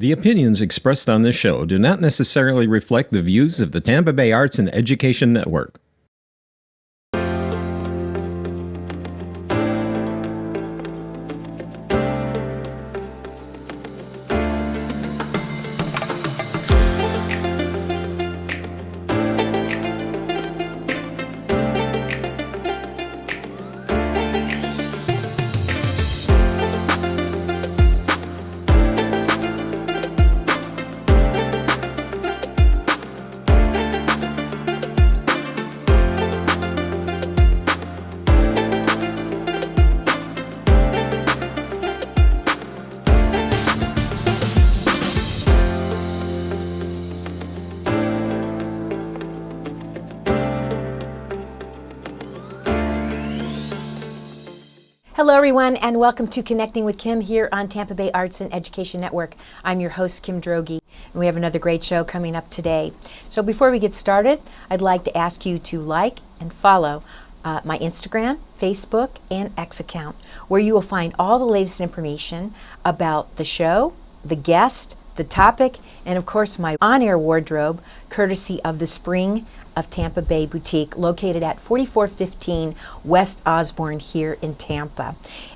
The opinions expressed on this show do not necessarily reflect the views of the Tampa Bay Arts and Education Network. Hello everyone, and welcome to Connecting with Kim here on Tampa Bay Arts and Education Network. I'm your host, Kim Droege, and we have another great show coming up today. So before we get started, I'd like to ask you to like and follow my Instagram, Facebook, and X account, where you will find all the latest information about the show, the guest, the topic, and of course my on-air wardrobe, courtesy of the Spring of Tampa Bay Boutique, located at 4415 West Osborne here in Tampa.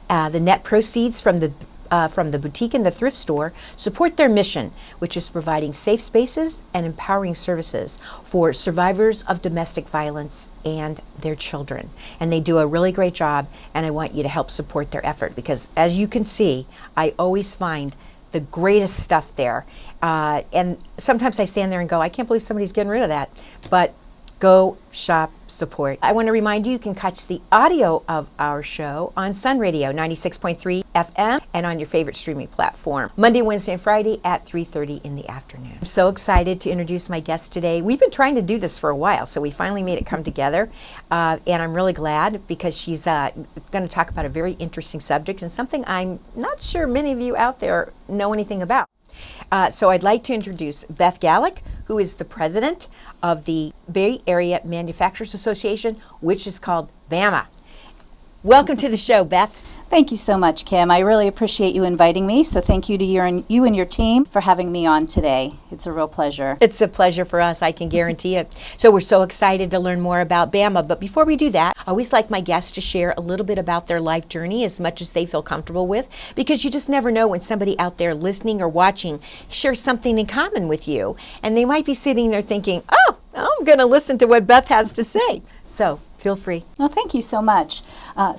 The net proceeds from the boutique and the thrift store support their mission, which is providing safe spaces and empowering services for survivors of domestic violence and their children. And they do a really great job, and I want you to help support their effort because, as you can see, I always find the greatest stuff there. And sometimes I stand there and go, I can't believe somebody's getting rid of that. But go shop, support. I want to remind you, you can catch the audio of our show on Sun Radio 96.3 FM and on your favorite streaming platform, Monday, Wednesday, and Friday at 3:30 in the afternoon. I'm so excited to introduce my guest today. We've been trying to do this for a while, so we finally made it come together. And I'm really glad because she's going to talk about a very interesting subject and something I'm not sure many of you out there know anything about. So I'd like to introduce BETH GALIC, who is the president of the Bay Area Manufacturers Association, which is called BAMA. Welcome to the show, Beth. Thank you so much, Kim. I really appreciate you inviting me, so thank you to you and your team for having me on today. It's a real pleasure. It's a pleasure for us, I can guarantee it. So we're so excited to learn more about BAMA, but before we do that, I always like my guests to share a little bit about their life journey as much as they feel comfortable with, because you just never know when somebody out there listening or watching shares something in common with you, and they might be sitting there thinking, oh, I'm going to listen to what Beth has to say. So feel free. Well, thank you so much. I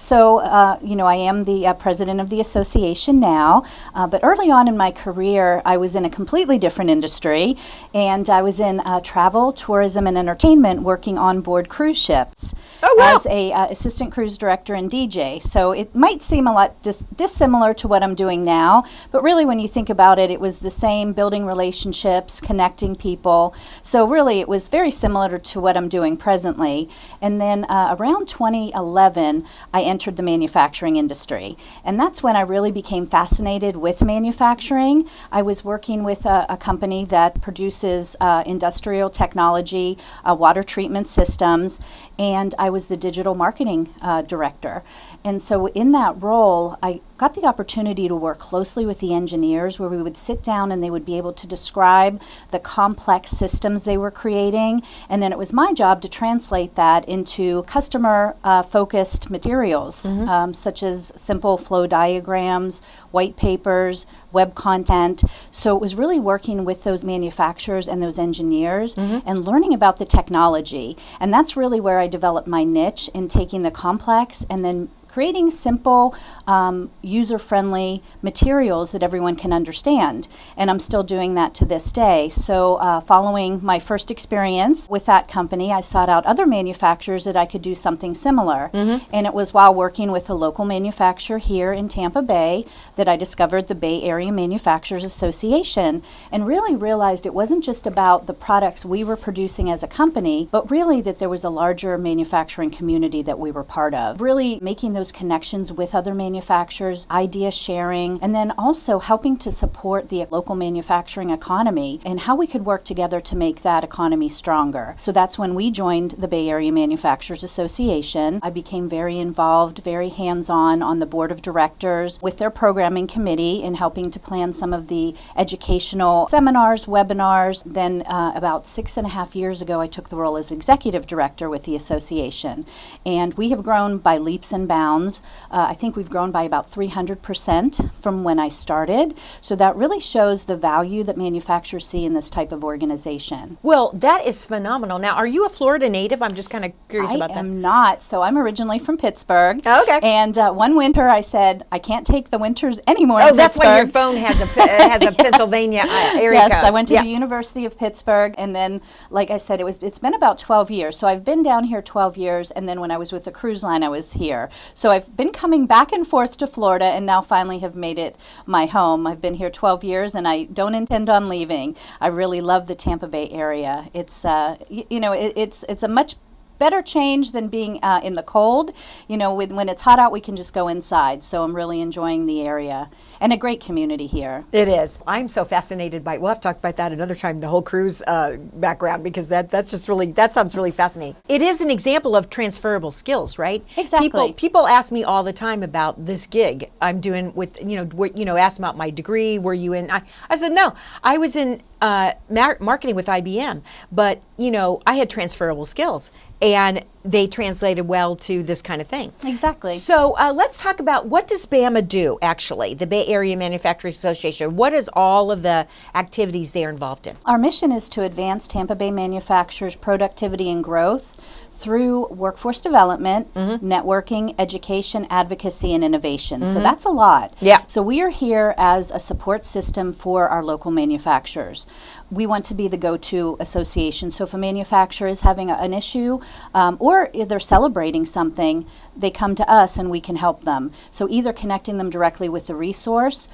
am the president of the association now, but early on in my career, I was in a completely different industry, and I was in travel, tourism, and entertainment working on board cruise ships as a assistant cruise director and DJ. So it might seem a lot dissimilar to what I'm doing now, but really when you think about it, it was the same, building relationships, connecting people. So really it was very similar to what I'm doing presently. And then around 2011, I entered the manufacturing industry. And that's when I really became fascinated with manufacturing. I was working with a company that produces industrial technology, water treatment systems, and I was the digital marketing director. And so in that role, I got the opportunity to work closely with the engineers, where we would sit down and they would be able to describe the complex systems they were creating. And then it was my job to translate that into customer-focused materials, such as simple flow diagrams, white papers, web content. So it was really working with those manufacturers and those engineers and learning about the technology. And that's really where I developed my niche in taking the complex and then creating simple, user-friendly materials that everyone can understand. And I'm still doing that to this day. So following my first experience with that company, I sought out other manufacturers that I could do something similar. And it was while working with a local manufacturer here in Tampa Bay that I discovered the Bay Area Manufacturers Association and really realized it wasn't just about the products we were producing as a company, but really that there was a larger manufacturing community that we were part of. Really making those those connections with other manufacturers, idea sharing, and then also helping to support the local manufacturing economy and how we could work together to make that economy stronger. So that's when we joined the Bay Area Manufacturers Association. I became very involved, very hands-on on the board of directors with their programming committee in helping to plan some of the educational seminars, webinars. Then about 6.5 years ago, I took the role as executive director with the association. And we have grown by leaps and bounds. I think we've grown by about 300% from when I started. So that really shows the value that manufacturers see in this type of organization. Well, that is phenomenal. Now, are you a Florida native? I'm just kind of curious about that. I am not. So I'm originally from Pittsburgh. Oh, okay. And one winter I said, I can't take the winters anymore. Oh, in that's why your Pittsburgh. phone has a Pennsylvania area Yes, code. I went to the University of Pittsburgh, and then, like I said, it's been about 12 years. So I've been down here 12 years, and then when I was with the cruise line, I was here. So I've been coming back and forth to Florida, and now finally have made it my home. I've been here 12 years, and I don't intend on leaving. I really love the Tampa Bay area. It's it's a much better change than being in the cold. You know, when it's hot out, we can just go inside. So I'm really enjoying the area and a great community here. It is. I'm so fascinated by, we'll have to talk about that another time, the whole cruise background, because that sounds really fascinating. It is an example of transferable skills, right? Exactly. People ask me all the time about this gig I'm doing with, ask about my degree, were you in, I said, no, I was in marketing with IBM, but, I had transferable skills. And they translated well to this kind of thing. Exactly. So let's talk about, what does BAMA do, actually, the Bay Area Manufacturing Association? What is all of the activities they're involved in? Our mission is to advance Tampa Bay manufacturers' productivity and growth through workforce development, networking, education, advocacy, and innovation. So that's a lot. Yeah. So we are here as a support system for our local manufacturers. We want to be the go-to association. So if a manufacturer is having an issue or if they're celebrating something, they come to us and we can help them. So either connecting them directly with the resource,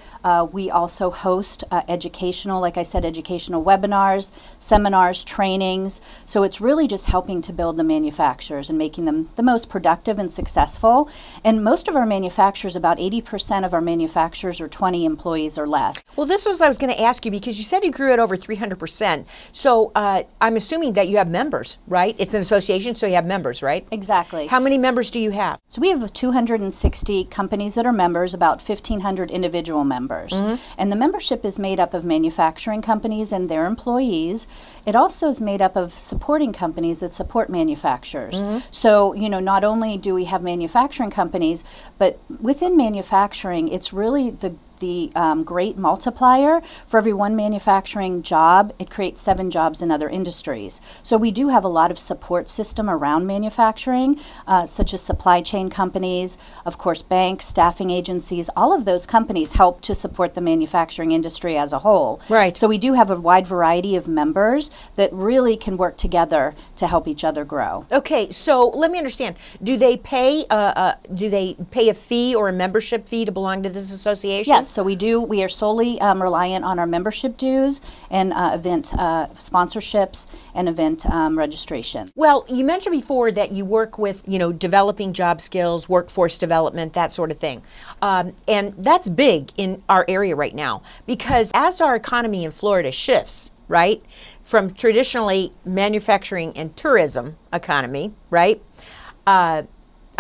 we also host educational webinars, seminars, trainings. So it's really just helping to build the manufacturers and making them the most productive and successful. And most of our manufacturers, about 80% of our manufacturers are 20 employees or less. Well, this was what I was going to ask you, because you said you grew at over 300%. So I'm assuming that you have members, right? It's an association, so you have members, right? Exactly. How many members do you have? So we have 260 companies that are members, about 1,500 individual members. And the membership is made up of manufacturing companies and their employees. It also is made up of supporting companies that support manufacturers. So, not only do we have manufacturing companies, but within manufacturing, it's really the great multiplier. For every one manufacturing job, it creates 7 jobs in other industries. So we do have a lot of support system around manufacturing, such as supply chain companies, of course, banks, staffing agencies. All of those companies help to support the manufacturing industry as a whole. Right. So we do have a wide variety of members that really can work together to help each other grow. Okay, so let me understand. Do they pay a fee or a membership fee to belong to this association? Yes, so we do. We are solely reliant on our membership dues and event sponsorships and event registration. Well, you mentioned before that you work with, developing job skills, workforce development, that sort of thing. And that's big in our area right now, because as our economy in Florida shifts, right, from traditionally manufacturing and tourism economy, right,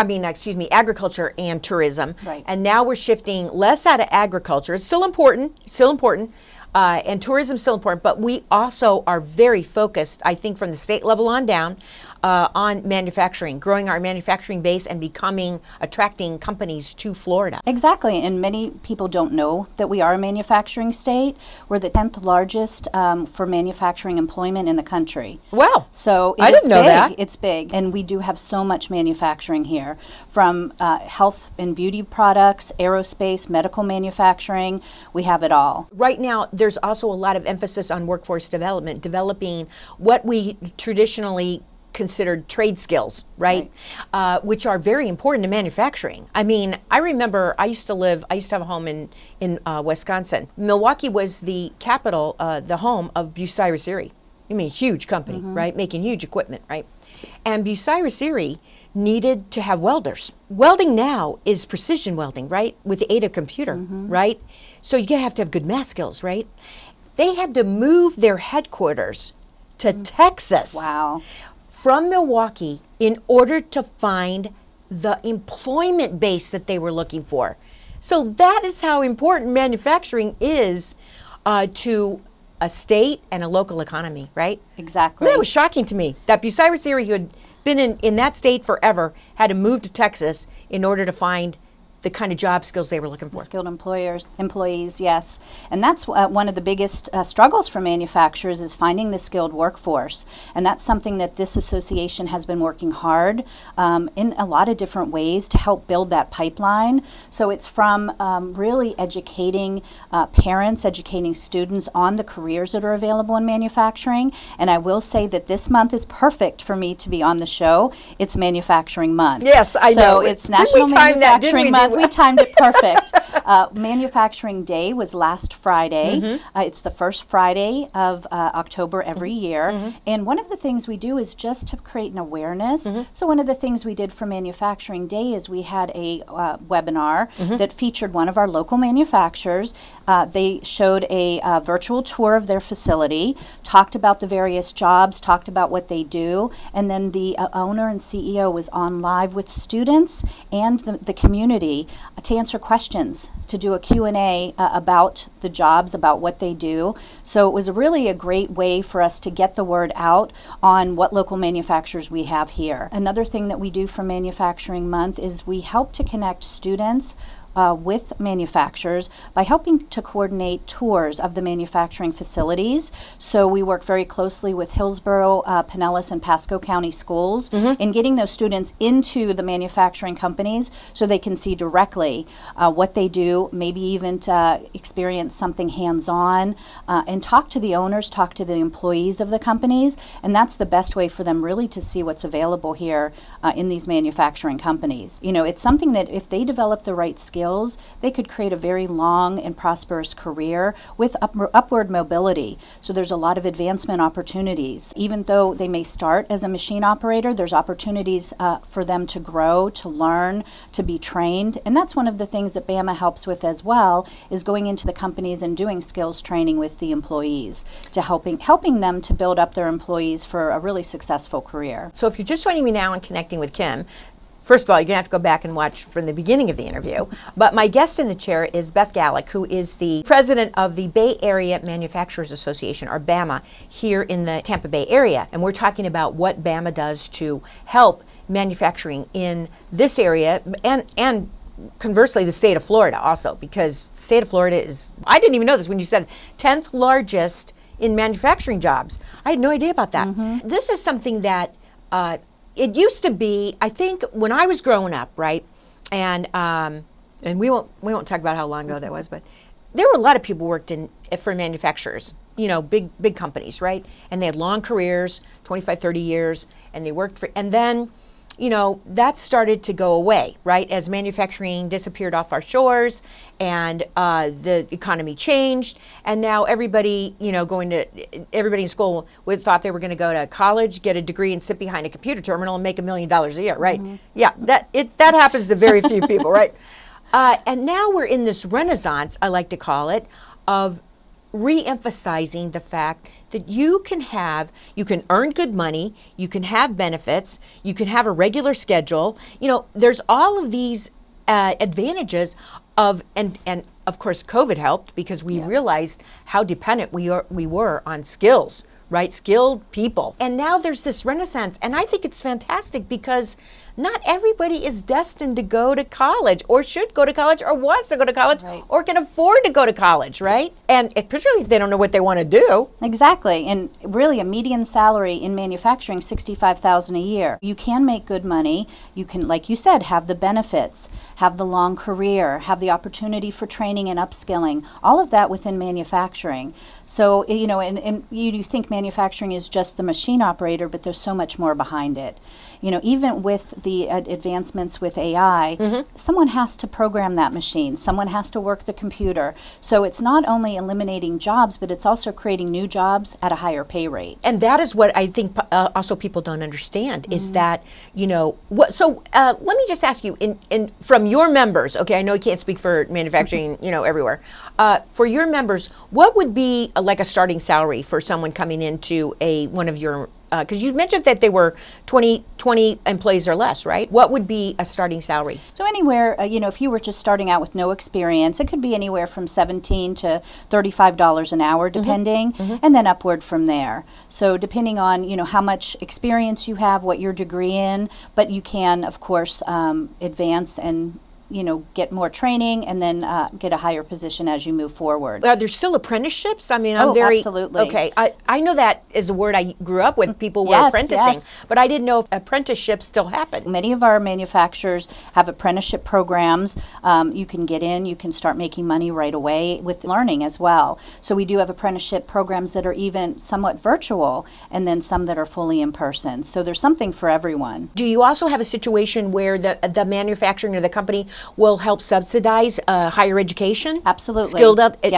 agriculture and tourism. Right. And now we're shifting less out of agriculture. It's still important, and tourism is still important, but we also are very focused, I think, from the state level on down, on manufacturing, growing our manufacturing base and attracting companies to Florida. Exactly, and many people don't know that we are a manufacturing state. We're the 10th largest for manufacturing employment in the country. Wow. So I didn't know that. It's big, and we do have so much manufacturing here, from health and beauty products, aerospace, medical manufacturing. We have it all. Right now, there's also a lot of emphasis on workforce development, developing what we traditionally considered trade skills, right? Which are very important to manufacturing. I mean, I remember I used to have a home in Wisconsin. Milwaukee was the capital, the home of Bucyrus Erie. I mean, huge company, right? Making huge equipment, right? And Bucyrus Erie needed to have welders. Welding now is precision welding, right? With the aid of computer, right? So you have to have good math skills, right? They had to move their headquarters to Texas Wow. from Milwaukee in order to find the employment base that they were looking for. So that is how important manufacturing is to a state and a local economy, right? Exactly. That was shocking to me. That Bucyrus area, who had been in that state forever, had to move to Texas in order to find the kind of job skills they were looking for. Skilled employees, yes. And that's one of the biggest struggles for manufacturers is finding the skilled workforce. And that's something that this association has been working hard in a lot of different ways to help build that pipeline. So it's from really educating parents, educating students on the careers that are available in manufacturing. And I will say that this month is perfect for me to be on the show. It's Manufacturing Month. Yes, I know. So it's National Manufacturing Month. We timed it perfect. Manufacturing Day was last Friday. It's the first Friday of October every year. And one of the things we do is just to create an awareness. So one of the things we did for Manufacturing Day is we had a webinar that featured one of our local manufacturers. They showed a virtual tour of their facility, talked about the various jobs, talked about what they do, and then the owner and CEO was on live with students and the community to answer questions, to do a Q&A about the jobs, about what they do. So it was really a great way for us to get the word out on what local manufacturers we have here. Another thing that we do for Manufacturing Month is we help to connect students with manufacturers by helping to coordinate tours of the manufacturing facilities. So we work very closely with Hillsborough, Pinellas, and Pasco County schools in getting those students into the manufacturing companies so they can see directly what they do, maybe even to experience something hands-on, and talk to the owners, talk to the employees of the companies, and that's the best way for them really to see what's available here in these manufacturing companies. You know, it's something that if they develop the right skills, they could create a very long and prosperous career with upward mobility. So there's a lot of advancement opportunities. Even though they may start as a machine operator, there's opportunities for them to grow, to learn, to be trained. And that's one of the things that BAMA helps with as well, is going into the companies and doing skills training with the employees, to helping them to build up their employees for a really successful career. So if you're just joining me now and connecting with Kim, first of all, you're going to have to go back and watch from the beginning of the interview. But my guest in the chair is BETH GALIC, who is the president of the Bay Area Manufacturers Association, or BAMA, here in the Tampa Bay area. And we're talking about what BAMA does to help manufacturing in this area and conversely the state of Florida also, because the state of Florida is, I didn't even know this when you said 10th largest in manufacturing jobs. I had no idea about that. This is something that it used to be, I think, when I was growing up, right? And we won't talk about how long ago that was, but there were a lot of people who worked for manufacturers, you know, big companies, right? And they had long careers, 25, 30 years, and they worked for, and then, you know, that started to go away, right? As manufacturing disappeared off our shores and the economy changed, and now everybody, you know, everybody in school thought they were going to go to college, get a degree, and sit behind a computer terminal and make $1 million a year, right? Yeah, that happens to very few people, right? And now we're in this renaissance, I like to call it, of re-emphasizing the fact that you can earn good money, you can have benefits, you can have a regular schedule. You know, there's all of these advantages of, and of course COVID helped because we realized how dependent we were on skills, right? Skilled people. And now there's this renaissance, and I think it's fantastic because not everybody is destined to go to college or should go to college or wants to go to college or can afford to go to college, right? And particularly if they don't know what they want to do. Exactly. And really a median salary in manufacturing, $65,000 a year. You can make good money. You can, like you said, have the benefits, have the long career, have the opportunity for training and upskilling, all of that within manufacturing. So, you know, and you think manufacturing manufacturing is just the machine operator, but there's so much more behind it. Even with the advancements with AI, someone has to program that machine. Someone has to work the computer. So it's not only eliminating jobs, but it's also creating new jobs at a higher pay rate. And that is what I think also people don't understand is that, let me just ask you, from your members, okay, I know you can't speak for manufacturing, everywhere. For your members, what would be like a starting salary for someone coming into one of your, because you mentioned that they were 20 employees or less, right? What would be a starting salary? So anywhere, if you were just starting out with no experience, it could be anywhere from $17 to $35 an hour, depending, and then upward from there. So depending on, how much experience you have, what your degree in, but you can, of course, advance and get more training and then get a higher position as you move forward. Are there still apprenticeships? I mean, absolutely. Okay, I know that is a word I grew up with. People were apprenticing, but I didn't know if apprenticeships still happen. Many of our manufacturers have apprenticeship programs. You can get in, you can start making money right away with learning as well. So we do have apprenticeship programs that are even somewhat virtual, and then some that are fully in person. So there's something for everyone. Do you also have a situation where the manufacturing or the company will help subsidize higher education? Absolutely.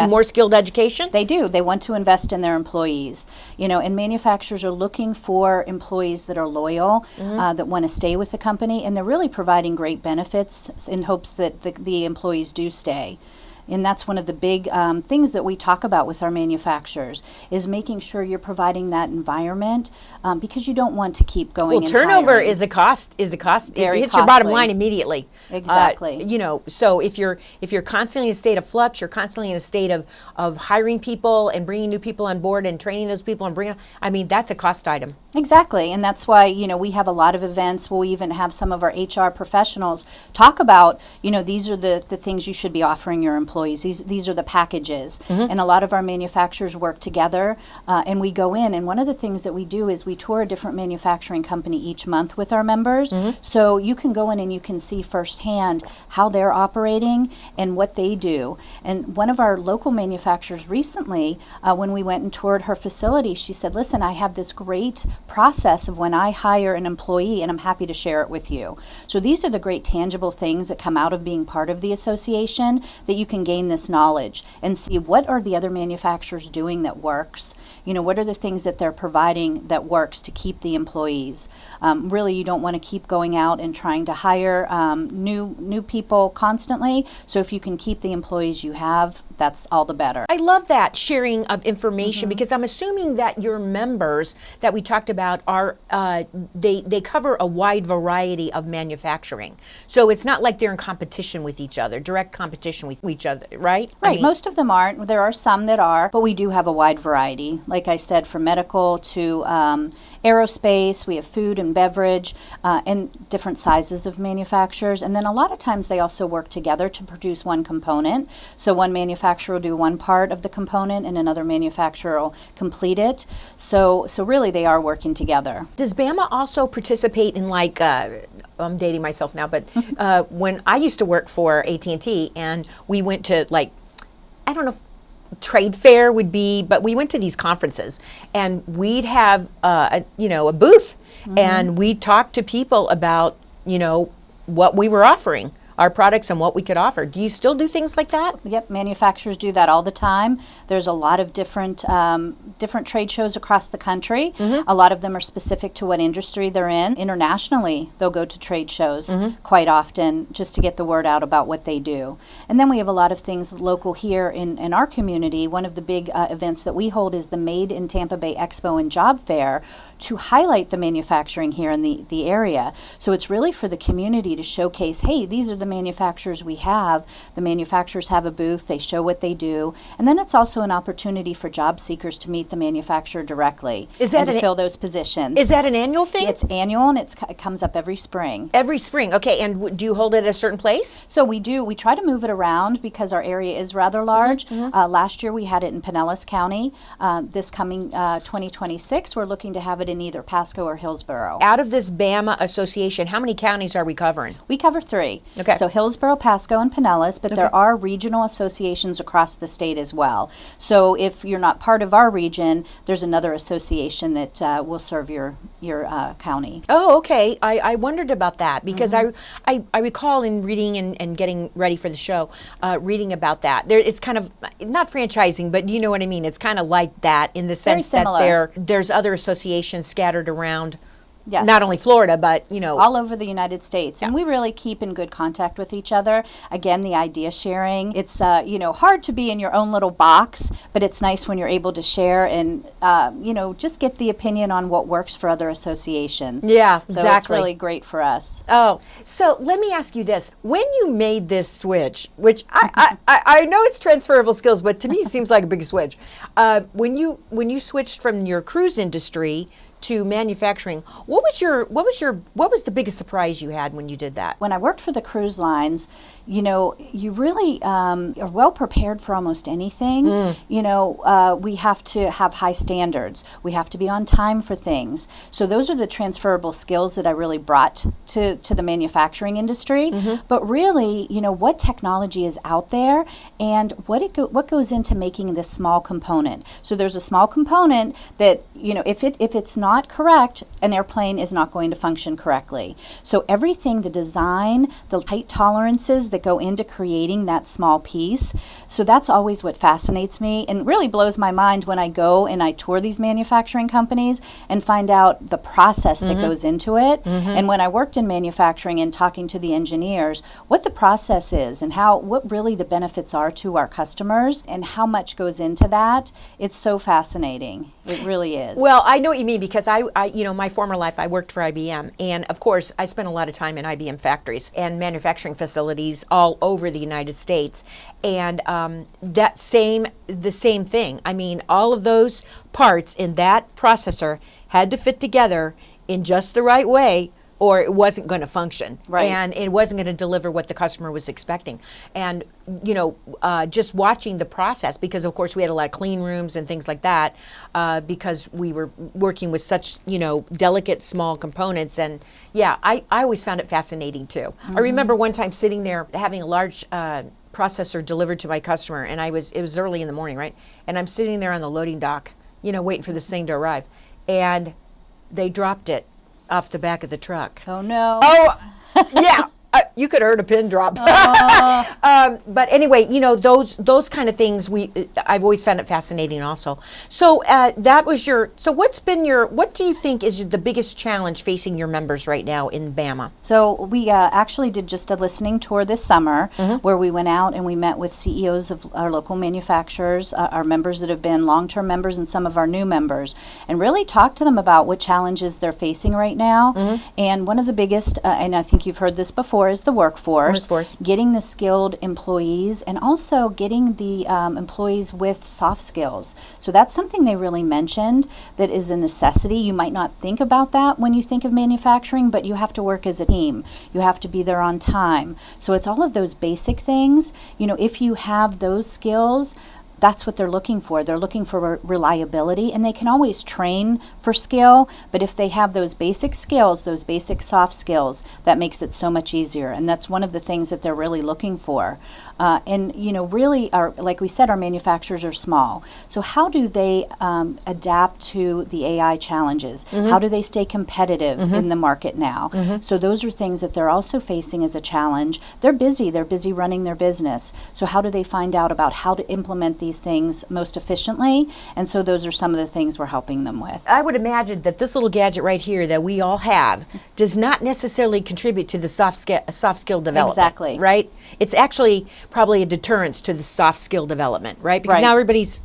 More skilled education? They do. They want to invest in their employees. And manufacturers are looking for employees that are loyal, that want to stay with the company, and they're really providing great benefits in hopes that the employees do stay. And that's one of the big things that we talk about with our manufacturers is making sure you're providing that environment because you don't want to keep going. Well, turnover is a cost. Very it hits costly. Your bottom line immediately. Exactly. So if you're constantly in a state of flux, you're constantly in a state of hiring people and bringing new people on board and training those people and that's a cost item. Exactly, and that's why we have a lot of events. We'll even have some of our HR professionals talk about these are the things you should be offering your employees. These are the packages, and a lot of our manufacturers work together, and we go in. And one of the things that we do is we tour a different manufacturing company each month with our members, so you can go in and you can see firsthand how they're operating and what they do. And one of our local manufacturers recently, when we went and toured her facility, she said, "Listen, I have this great process of when I hire an employee, and I'm happy to share it with you." So these are the great tangible things that come out of being part of the association, that you can gain this knowledge and see what are the other manufacturers doing that works. What are the things that they're providing that works to keep the employees. Really, you don't want to keep going out and trying to hire new people constantly. So if you can keep the employees you have, that's all the better. I love that sharing of information because I'm assuming that your members that we talked about are they cover a wide variety of manufacturing. So it's not like they're in competition with each other, direct competition with each other, right? Right. Most of them aren't. There are some that are, but we do have a wide variety. Like I said, from medical to aerospace, we have food and beverage, and different sizes of manufacturers. And then a lot of times they also work together to produce one component. So one manufacturer will do one part of the component and another manufacturer will complete it. So really they are working together. Does BAMA also participate in I'm dating myself now, but when I used to work for AT&T and we went to I don't know if trade fair would be, but we went to these conferences and we'd have a booth and we talked to people about what we were offering, our products and what we could offer. Do you still do things like that? Yep, manufacturers do that all the time. There's a lot of different trade shows across the country. A lot of them are specific to what industry they're in. Internationally, they'll go to trade shows quite often just to get the word out about what they do. And then we have a lot of things local here in our community. One of the big events that we hold is the Made in Tampa Bay Expo and Job Fair to highlight the manufacturing here in the area. So it's really for the community to showcase, hey, these are the manufacturers we have. The manufacturers have a booth, they show what they do, and then it's also an opportunity for job seekers to meet the manufacturer directly and to fill those positions. Is that an annual thing? It's annual, and it comes up every spring. Every spring, okay. And do you hold it at a certain place? So we do. We try to move it around because our area is rather large. Last year we had it in Pinellas County. This coming 2026, we're looking to have it in either Pasco or Hillsborough. Out of this BAMA association, how many counties are we covering? We cover 3. Okay. Okay. So Hillsborough, Pasco, and Pinellas, but there are regional associations across the state as well. So if you're not part of our region, there's another association that will serve your county. Oh, okay. I wondered about that because I recall in reading and getting ready for the show, reading about that. It's kind of not franchising, but you know what I mean. It's kind of like that in the sense that there's other associations scattered around. Yes. Not only Florida, but, all over the United States. And we really keep in good contact with each other. Again, the idea sharing. It's, hard to be in your own little box, but it's nice when you're able to share and, just get the opinion on what works for other associations. Yeah, so exactly. It's really great for us. Oh, so let me ask you this. When you made this switch, which I know it's transferable skills, but to me it seems like a big switch. When you switched from your cruise industry to manufacturing, what was the biggest surprise you had when you did that? When I worked for the cruise lines, you really are well prepared for almost anything. We have to have high standards. We have to be on time for things. So those are the transferable skills that I really brought to the manufacturing industry. But really, what technology is out there and what goes into making this small component. So there's a small component that, if it's not correct, an airplane is not going to function correctly. So everything, the design, the height tolerances that go into creating that small piece. So that's always what fascinates me and really blows my mind when I go and I tour these manufacturing companies and find out the process that goes into it. And when I worked in manufacturing and talking to the engineers, what the process is and what really the benefits are to our customers and how much goes into that, it's so fascinating. It really is. Well, I know what you mean because I my former life, I worked for IBM. And of course, I spent a lot of time in IBM factories and manufacturing facilities all over the United States. And the same thing. I mean, all of those parts in that processor had to fit together in just the right way or it wasn't going to function. Right. And it wasn't going to deliver what the customer was expecting. And, just watching the process, because of course we had a lot of clean rooms and things like that, because we were working with such, delicate small components. And yeah, I always found it fascinating too. I remember one time sitting there having a large processor delivered to my customer, and it was early in the morning, right? And I'm sitting there on the loading dock, waiting for this thing to arrive. And they dropped it off the back of the truck. Oh no. Oh, yeah. You could have heard a pin drop. But anyway, those kind of things I've always found it fascinating also. So what do you think is the biggest challenge facing your members right now in BAMA? So we actually did just a listening tour this summer where we went out and we met with CEOs of our local manufacturers, our members that have been long-term members and some of our new members, and really talked to them about what challenges they're facing right now. And one of the biggest, and I think you've heard this before, is the workforce. Getting the skilled employees and also getting the employees with soft skills. So that's something they really mentioned that is a necessity. You might not think about that when you think of manufacturing, but you have to work as a team. You have to be there on time. So it's all of those basic things. If you have those skills, that's what they're looking for. They're looking for reliability, and they can always train for skill, but if they have those basic skills, those basic soft skills, that makes it so much easier, and that's one of the things that they're really looking for. Really, like we said, our manufacturers are small. So how do they adapt to the AI challenges? How do they stay competitive in the market now? So those are things that they're also facing as a challenge. They're busy running their business. So how do they find out about how to implement these things most efficiently? And so those are some of the things we're helping them with. I would imagine that this little gadget right here that we all have does not necessarily contribute to the soft skill development. Exactly. Right? It's actually probably a deterrence to the soft skill development, right? Because now everybody's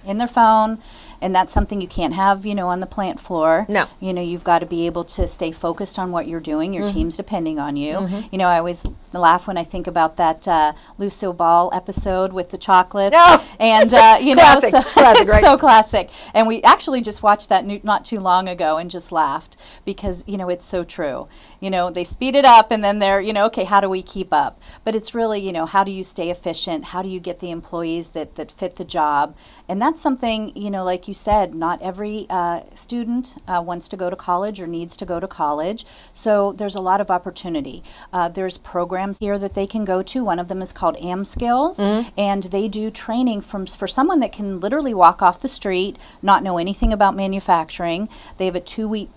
in their phone, and that's something you can't have, on the plant floor. No. You've got to be able to stay focused on what you're doing. Your team's depending on you. I always laugh when I think about that Lucille Ball episode with the chocolates. Oh. And, classic. Classic, right? So classic. And we actually just watched that not too long ago and just laughed because, it's so true. They speed it up and then they're, okay, how do we keep up? But it's really, how do you stay efficient? How do you get the employees that fit the job? And that's something, like you you said, not every student wants to go to college or needs to go to college, so there's a lot of opportunity. There's programs here that they can go to. One of them is called Skills, and they do training for someone that can literally walk off the street, not know anything about manufacturing. They have a 2-week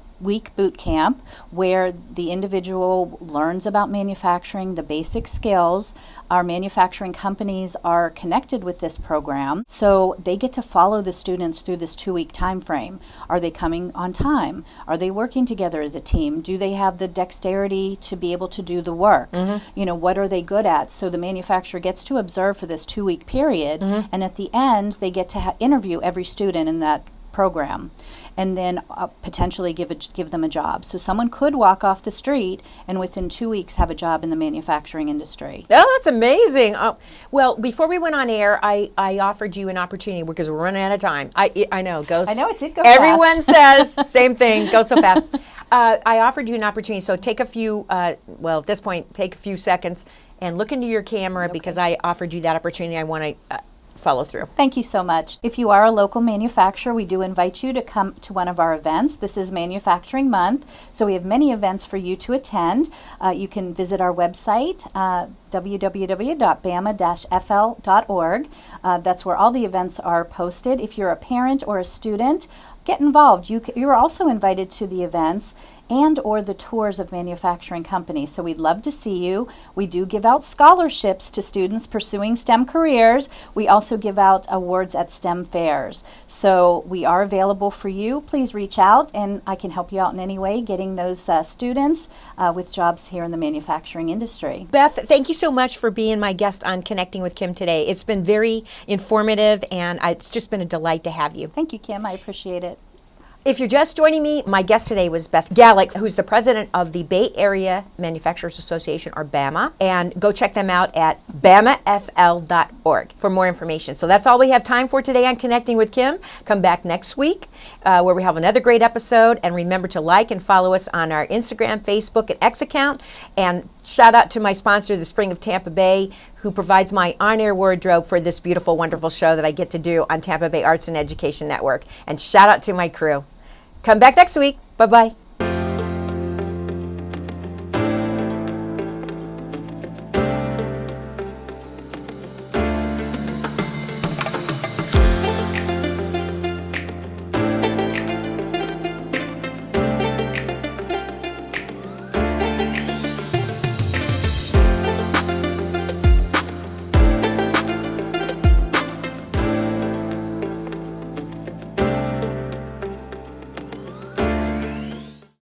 boot camp where the individual learns about manufacturing, the basic skills. Our manufacturing companies are connected with this program, so they get to follow the students through this 2-week time frame. Are they coming on time? Are they working together as a team? Do they have the dexterity to be able to do the work? What are they good at? So the manufacturer gets to observe for this 2-week period, and at the end they get to interview every student in that program, and then potentially give them a job. So someone could walk off the street and within 2 weeks have a job in the manufacturing industry. Oh, that's amazing. Well, before we went on air, I offered you an opportunity because we're running out of time. I know it goes. I know it did go Everyone fast. says same thing. Goes so fast. I offered you an opportunity. So take a few. Well, at this point, take a few seconds and look into your camera because I offered you that opportunity. I want to follow through. Thank you so much. If you are a local manufacturer, we do invite you to come to one of our events. This is Manufacturing Month, so we have many events for you to attend. You can visit our website, www.bama-fl.org. That's where all the events are posted. If you're a parent or a student, get involved. You're also invited to the events and or the tours of manufacturing companies. So we'd love to see you. We do give out scholarships to students pursuing STEM careers. We also give out awards at STEM fairs. So we are available for you. Please reach out and I can help you out in any way getting those students with jobs here in the manufacturing industry. Beth, thank you so much for being my guest on Connecting with Kim today. It's been very informative and it's just been a delight to have you. Thank you, Kim. I appreciate it. If you're just joining me, my guest today was Beth Galic, who's the president of the Bay Area Manufacturers Association, or BAMA. And go check them out at bamafl.org for more information. So that's all we have time for today on Connecting with Kim. Come back next week where we have another great episode. And remember to like and follow us on our Instagram, Facebook, and X account. And shout out to my sponsor, the Spring of Tampa Bay, who provides my on-air wardrobe for this beautiful, wonderful show that I get to do on Tampa Bay Arts and Education Network. And shout out to my crew. Come back next week. Bye-bye.